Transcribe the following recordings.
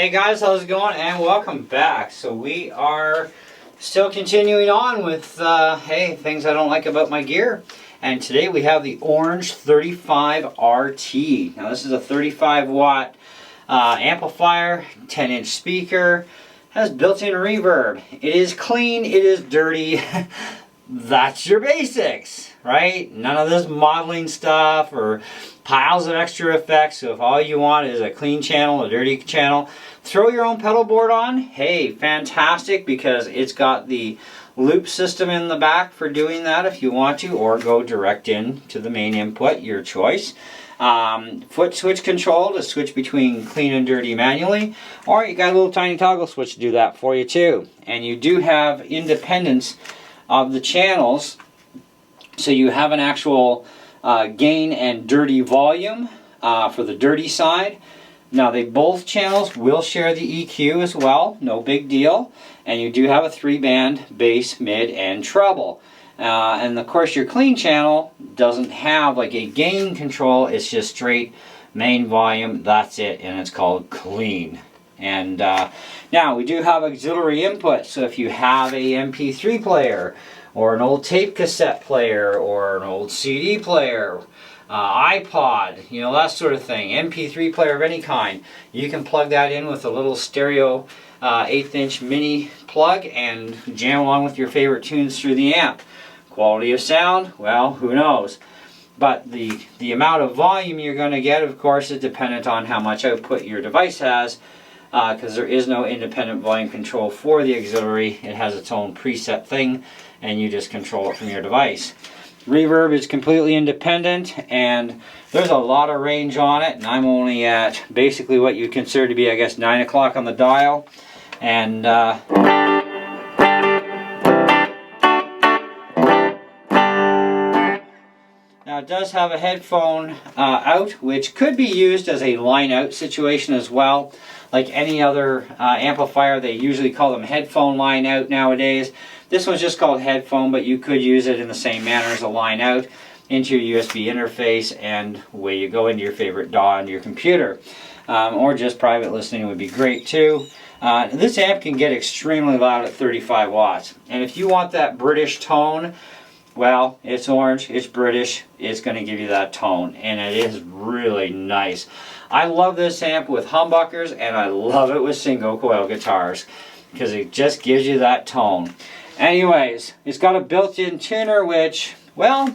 Hey guys, how's it going? And welcome back. So we are still continuing on with things I don't like about my gear. And today we have the Orange 35 RT. Now this is a 35 watt amplifier, 10-inch speaker, has built-in reverb. It is clean, it is dirty. That's your basics, right? None of this modeling stuff or piles of extra effects. So if all you want is a clean channel, a dirty channel, throw your own pedal board on. Hey, fantastic, because it's got the loop system in the back for doing that if you want to, or go direct in to the main input, your choice. Foot switch control to switch between clean and dirty manually, or you got a little tiny toggle switch to do that for you too. And you do have independence of the channels, so you have an actual gain and dirty volume for the dirty side. Now both channels will share the EQ as well, no big deal, and you do have a 3-band bass, mid, and treble. And of course your clean channel doesn't have like a gain control, it's just straight main volume, that's it, and it's called clean. And now we do have auxiliary input, so if you have a MP3 player or an old tape cassette player or an old CD player, iPod, you know, that sort of thing, MP3 player of any kind, you can plug that in with a little stereo 1/8-inch mini plug and jam along with your favorite tunes through the amp. Quality of sound, well, who knows? But the amount of volume you're going to get, of course, is dependent on how much output your device has, because there is no independent volume control for the auxiliary. It has its own preset thing, and you just control it from your device. Reverb is completely independent, and there's a lot of range on it, and I'm only at basically what you consider to be, I guess, 9 o'clock on the dial. And now it does have a headphone out, which could be used as a line out situation as well. Like any other amplifier, they usually call them headphone line out nowadays. This one's just called headphone, but you could use it in the same manner as a line out into your USB interface, and away you go into your favorite DAW on your computer. Or just private listening would be great too. This amp can get extremely loud at 35 watts. And if you want that British tone, well, it's Orange, it's British, it's going to give you that tone, and it is really nice. I love this amp with humbuckers, and I love it with single coil guitars, because it just gives you that tone. Anyways, it's got a built-in tuner, which, well,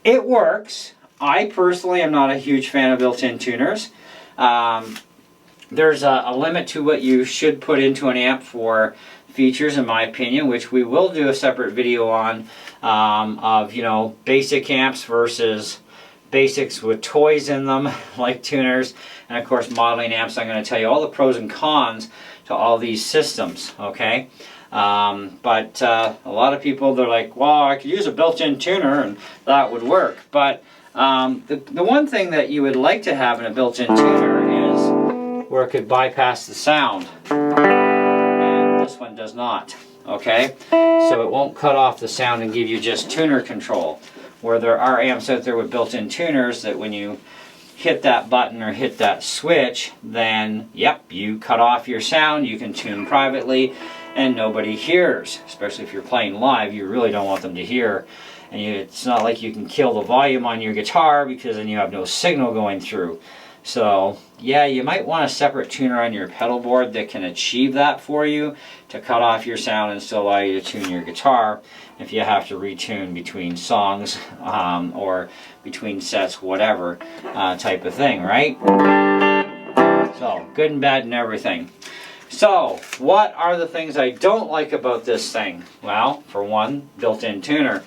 it works. I personally am not a huge fan of built-in tuners. There's a limit to what you should put into an amp for features, in my opinion, which we will do a separate video on, of, you know, basic amps versus basics with toys in them, like tuners, and of course modeling amps. I'm going to tell you all the pros and cons to all these systems, okay? But a lot of people, they're like, well, I could use a built-in tuner and that would work. But the one thing that you would like to have in a built-in tuner is where it could bypass the sound. And this one does not, okay? So it won't cut off the sound and give you just tuner control. Where there are amps out there with built-in tuners that when you hit that button or hit that switch, then, yep, you cut off your sound, you can tune privately, and nobody hears. Especially if you're playing live, you really don't want them to hear. And it's not like you can kill the volume on your guitar, because then you have no signal going through. So, yeah, you might want a separate tuner on your pedal board that can achieve that for you, to cut off your sound and still allow you to tune your guitar if you have to retune between songs or between sets, whatever type of thing, right? So, good and bad and everything. So, what are the things I don't like about this thing? Well, for one, built-in tuner.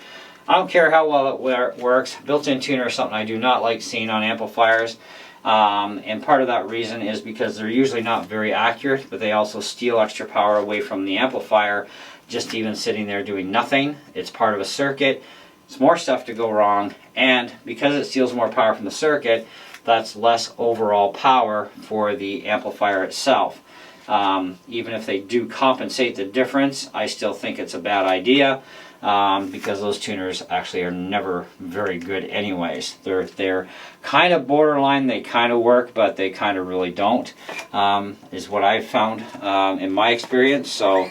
I don't care how well it works. Built-in tuner is something I do not like seeing on amplifiers. And part of that reason is because they're usually not very accurate, but they also steal extra power away from the amplifier, just even sitting there doing nothing. It's part of a circuit. It's more stuff to go wrong, and because it steals more power from the circuit, that's less overall power for the amplifier itself. Even if they do compensate the difference, I still think it's a bad idea. Because those tuners actually are never very good anyways. They're kind of borderline, they kind of work, but they kind of really don't, is what I've found in my experience. So,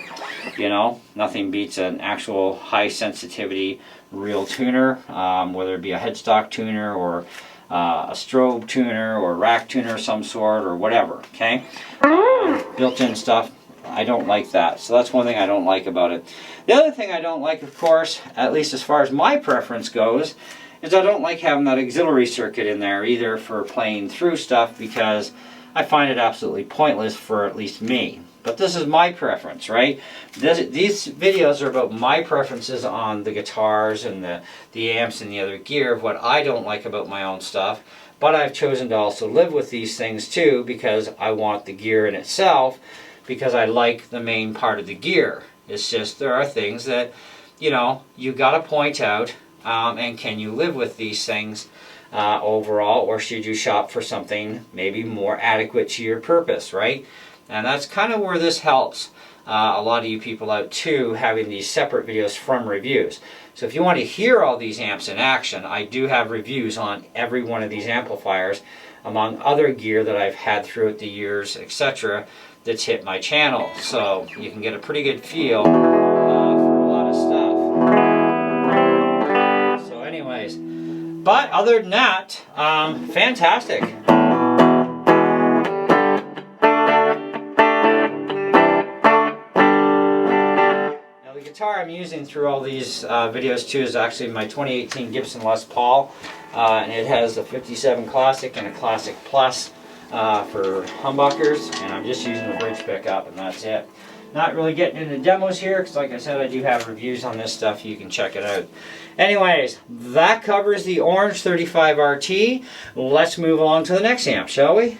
you know, nothing beats an actual high sensitivity real tuner, whether it be a headstock tuner or a strobe tuner or rack tuner of some sort or whatever, okay? Built-in stuff, I don't like that. So that's one thing I don't like about it. The other thing I don't like, of course, at least as far as my preference goes, is I don't like having that auxiliary circuit in there either for playing through stuff, because I find it absolutely pointless for at least me. But this is my preference, right? These videos are about my preferences on the guitars and the amps and the other gear of what I don't like about my own stuff. But I've chosen to also live with these things too, because I want the gear in itself, because I like the main part of the gear. It's just there are things that, you know, you got to point out, and can you live with these things overall, or should you shop for something maybe more adequate to your purpose, right? And that's kind of where this helps a lot of you people out too, having these separate videos from reviews. So if you want to hear all these amps in action, I do have reviews on every one of these amplifiers, among other gear that I've had throughout the years, etc., that's hit my channel. So you can get a pretty good feel for a lot of stuff. So anyways, but other than that, fantastic. Now the guitar I'm using through all these videos too is actually my 2018 Gibson Les Paul, and it has a 57 Classic and a Classic Plus for humbuckers, and I'm just using the bridge pickup, and that's it. Not really getting into demos here, because like I said, I do have reviews on this stuff. You can check it out. Anyways, that covers the Orange 35 RT. Let's move along to the next amp, shall we?